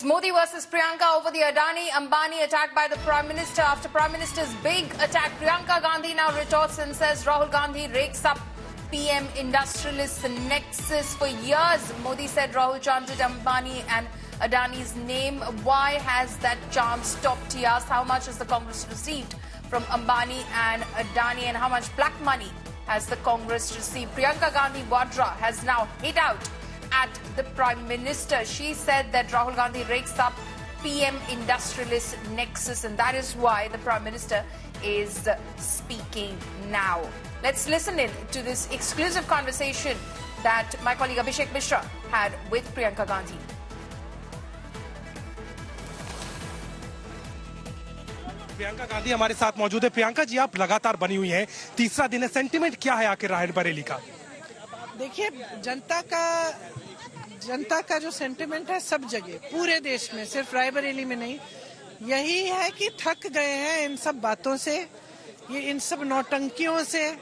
Modi versus Priyanka over the Adani-Ambani attack by the Prime Minister. After Prime Minister's big attack, Priyanka Gandhi now retorts and says Rahul Gandhi rakes up PM industrialist nexus for years. Modi said Rahul chanted Ambani and Adani's name. Why has that chant stopped? He asked how much has the Congress received from Ambani and Adani and how much black money has the Congress received. Priyanka Gandhi Vadra has now hit out at the Prime Minister. She said that Rahul Gandhi rakes up PM industrialist nexus, and that is why the Prime Minister is speaking now. Let's listen in to this exclusive conversation that my colleague Abhishek Mishra had with Priyanka Gandhi. Priyanka Gandhi हमारे साथ मौजूद है। प्रियंका जी, आप लगातार बनी हुई हैं, तीसरा दिन है, सेंटिमेंट क्या है आखिर रायबरेली का? देखिए, जनता का जो सेंटिमेंट है सब जगह, पूरे देश में, सिर्फ रायबरेली में नहीं, यही है कि थक गए हैं इन सब बातों से, ये इन सब नौटंकियों से,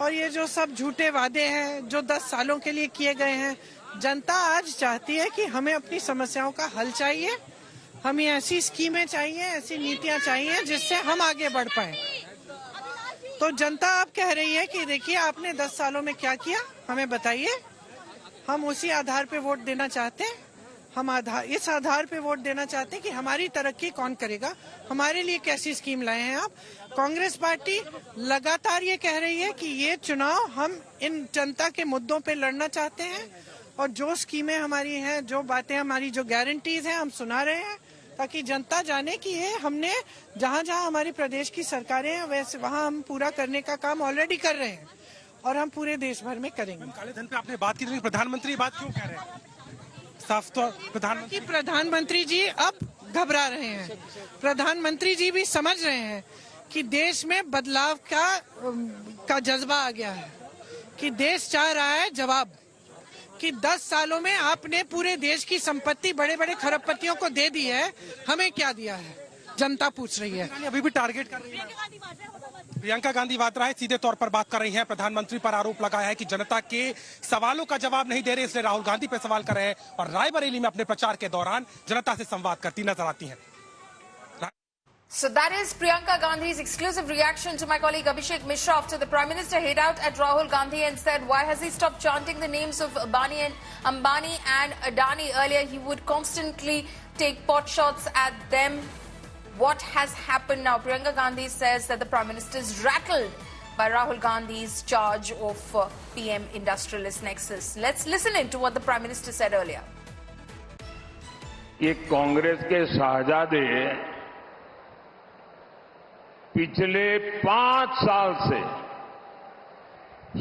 और ये जो सब झूठे वादे हैं जो 10 सालों के लिए किए गए हैं। जनता आज चाहती है कि हमें अपनी समस्याओं का हल चाहिए, हमें ऐसी स्कीमें चाहिए, ऐसी नीतियां चाहिए जिससे हम आगे बढ़ पाए। तो जनता अब कह रही है कि देखिए, आपने 10 सालों में क्या किया, हमें बताइए। हम उसी आधार पे वोट देना चाहते हैं। हम इस आधार पे वोट देना चाहते हैं कि हमारी तरक्की कौन करेगा, हमारे लिए कैसी स्कीम लाए हैं आप। कांग्रेस पार्टी लगातार ये कह रही है कि ये चुनाव हम इन जनता के मुद्दों पे लड़ना चाहते हैं, और जो स्कीमें हमारी हैं, जो बातें हमारी, जो गारंटीज हैं, हम सुना रहे हैं, ताकि जनता जाने कि ये हमने जहां जहां हमारी प्रदेश की सरकारें हैं वैसे वहां हम पूरा करने का काम ऑलरेडी कर रहे हैं, और हम पूरे देश भर में करेंगे। काले धन पे आपने बात की, प्रधानमंत्री बात क्यों कह रहे हैं? साफ तो प्रधानमंत्री जी अब घबरा रहे हैं। प्रधानमंत्री जी भी समझ रहे हैं कि देश में बदलाव का जज्बा आ गया है, कि देश चाह रहा है जवाब, कि 10 सालों में आपने पूरे देश की संपत्ति बड़े बड़े खरबपतियों को दे दी है, हमें क्या दिया है, जनता पूछ रही है। अभी भी टारगेट कर रही है। प्रियंका गांधी वाड्रा है, सीधे तौर पर बात कर रही हैं। प्रधानमंत्री पर आरोप लगाया है कि जनता के सवालों का जवाब नहीं दे रहे, इसलिए राहुल गांधी पे सवाल कर रहे हैं, और रायबरेली में अपने प्रचार के दौरान जनता से संवाद करती नजर आती हैं। So that is Priyanka Gandhi's exclusive reaction to my colleague Abhishek Mishra after the Prime Minister hit out at Rahul Gandhi and said, why has he stopped chanting the names of Ambani and Adani? Earlier, he would constantly take pot shots at them. What has happened now? Priyanka Gandhi says that the Prime Minister is rattled by Rahul Gandhi's charge of PM industrialist nexus. Let's listen in to what the Prime Minister said earlier. ये कांग्रेस के शाहजादे पिछले 5 साल से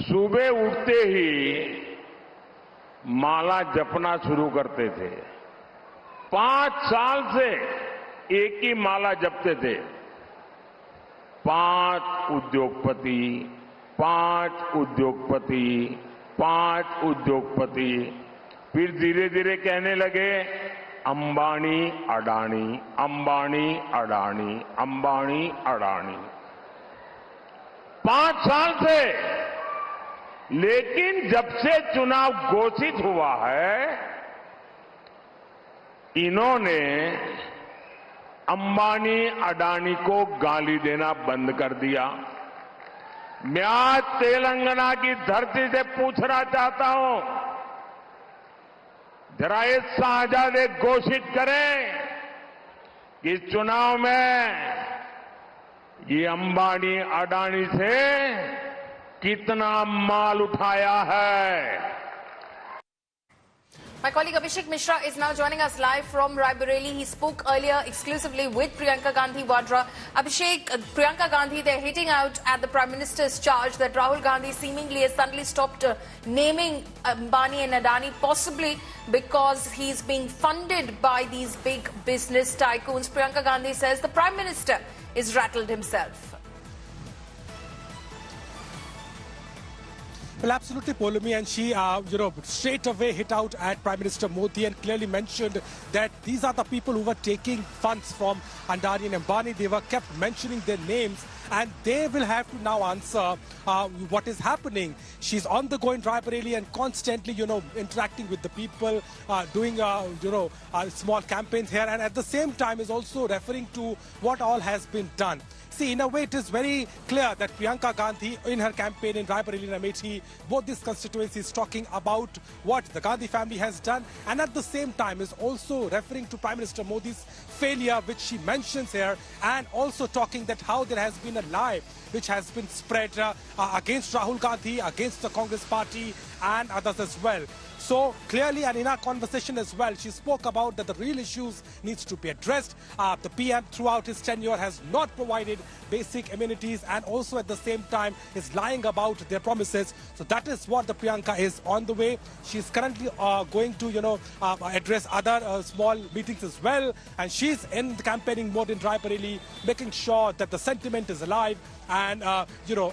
सुबह उठते ही माला जपना शुरू करते थे। 5 साल से एक ही माला जपते थे। 5 उद्योगपति, 5 उद्योगपति, 5 उद्योगपति, फिर धीरे धीरे कहने लगे अंबानी अडानी, अंबानी अडानी, अंबानी अडानी। 5 साल से, लेकिन जब से चुनाव घोषित हुआ है, इन्होंने अंबानी अडानी को गाली देना बंद कर दिया। मैं आज तेलंगाना की धरती से पूछना चाहता हूं, जरा ये शाहजादे घोषित करें कि चुनाव में ये अंबानी अडानी से कितना माल उठाया है। My colleague Abhishek Mishra is now joining us live from Raebareli. He spoke earlier exclusively with Priyanka Gandhi Vadra. Abhishek, Priyanka Gandhi, they're hitting out at the Prime Minister's charge that Rahul Gandhi seemingly has suddenly stopped naming Ambani and Adani, possibly because he's being funded by these big business tycoons. Priyanka Gandhi says the Prime Minister is rattled himself. Well, absolutely, Poulomi, and she, straight away hit out at Prime Minister Modi and clearly mentioned that these are the people who were taking funds from Adani and Ambani. They were kept mentioning their names and they will have to now answer what is happening. She's on the go in Raebareli and constantly, interacting with the people, doing, small campaigns here, and at the same time is also referring to what all has been done. See, in a way, it is very clear that Priyanka Gandhi, in her campaign in Raebareli and Amethi, both these constituencies talking about what the Gandhi family has done, and at the same time is also referring to Prime Minister Modi's failure, which she mentions here, and also talking that how there has been a lie which has been spread against Rahul Gandhi, against the Congress party, and others as well. So clearly, and in our conversation as well, she spoke about that the real issues needs to be addressed. The PM throughout his tenure has not provided basic amenities and also at the same time is lying about their promises. So that is what the Priyanka is on the way. She's currently going to, address other small meetings as well. And she's in the campaigning mode in Raebareli, making sure that the sentiment is alive and,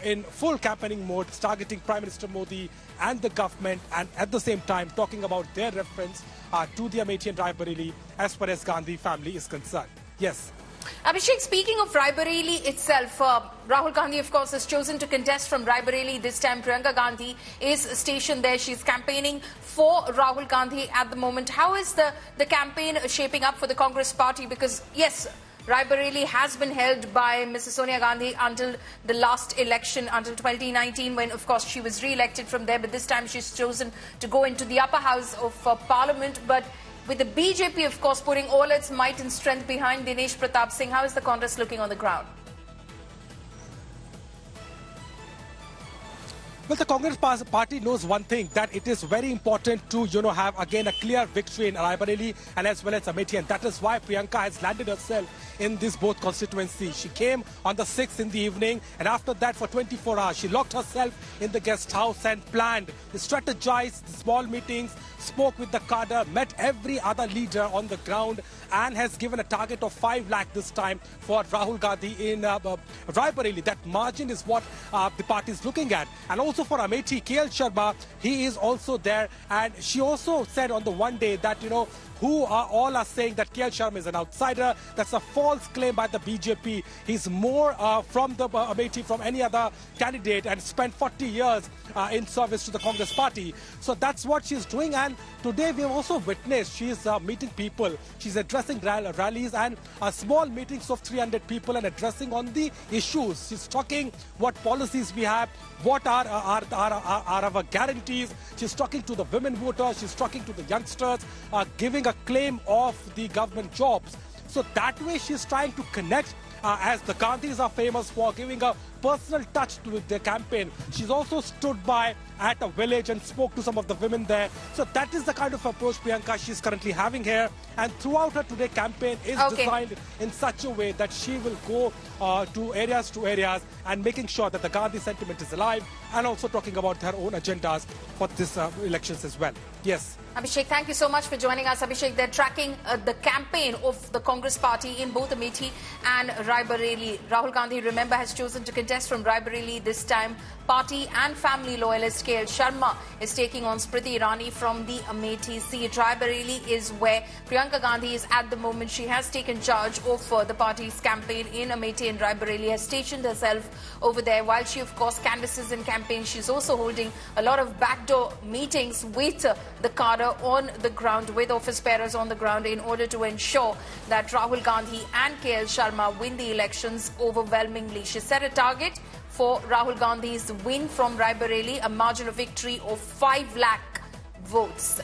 in full campaigning mode, targeting Prime Minister Modi and the government, and at the same time talking about their reference to the Amethi and Raebareli as far as Gandhi family is concerned. Yes. Abhishek, speaking of Raebareli itself, Rahul Gandhi, of course, has chosen to contest from Raebareli. This time, Priyanka Gandhi is stationed there. She's campaigning for Rahul Gandhi at the moment. How is the campaign shaping up for the Congress party? Because, yes, Raebareli has been held by Mrs. Sonia Gandhi until the last election, until 2019, when, of course, she was re-elected from there. But this time she's chosen to go into the upper house of Parliament. But with the BJP, of course, putting all its might and strength behind Dinesh Pratap Singh, how is the Congress looking on the ground? Well, the Congress party knows one thing, that it is very important to, have again a clear victory in Raebareli and as well as Amethi. And that is why Priyanka has landed herself in these both constituencies. She came on the 6th in the evening, and after that for 24 hours, she locked herself in the guest house and planned, strategized the small meetings, spoke with the cadre, met every other leader on the ground, and has given a target of 5 lakh this time for Rahul Gandhi in Raebareli. That margin is what the party is looking at. And also for Amethi, KL Sharma, he is also there. And she also said on the one day that, all are saying that KL Sharma is an outsider. That's a false claim by the BJP. He's more from the Amethi, from any other candidate, and spent 40 years in service to the Congress party. So that's what she's doing. And today we have also witnessed she's meeting people. She's addressing rallies and small meetings of 300 people and addressing on the issues. She's talking what policies we have, what are our guarantees. She's talking to the women voters. She's talking to the youngsters, giving a claim of the government jobs. So that way she's trying to connect, as the Gandhis are famous for giving a personal touch to their campaign. She's also stood by at a village and spoke to some of the women there. So that is the kind of approach, Priyanka, she's currently having here. And throughout her today campaign is designed in such a way that she will go to areas and making sure that the Gandhi sentiment is alive, and also talking about her own agendas for this elections as well. Yes. Abhishek, thank you so much for joining us. Abhishek, they're tracking the campaign of the Congress party in both Amethi and Raebareli. Rahul Gandhi, remember, has chosen to contest from Raebareli this time. Party and family loyalist KL Sharma is taking on Smriti Irani from the Amethi seat. Raebareli is where Priyanka Gandhi is at the moment. She has taken charge of the party's campaign in Amethi and Raebareli, has stationed herself over there. While she, of course, canvasses in campaign, she's also holding a lot of backdoor meetings with the cadre on the ground, with office bearers on the ground, in order to ensure that Rahul Gandhi and KL Sharma win the elections overwhelmingly. She set a target for Rahul Gandhi's win from Raebareli, a margin of victory of 5 lakh votes.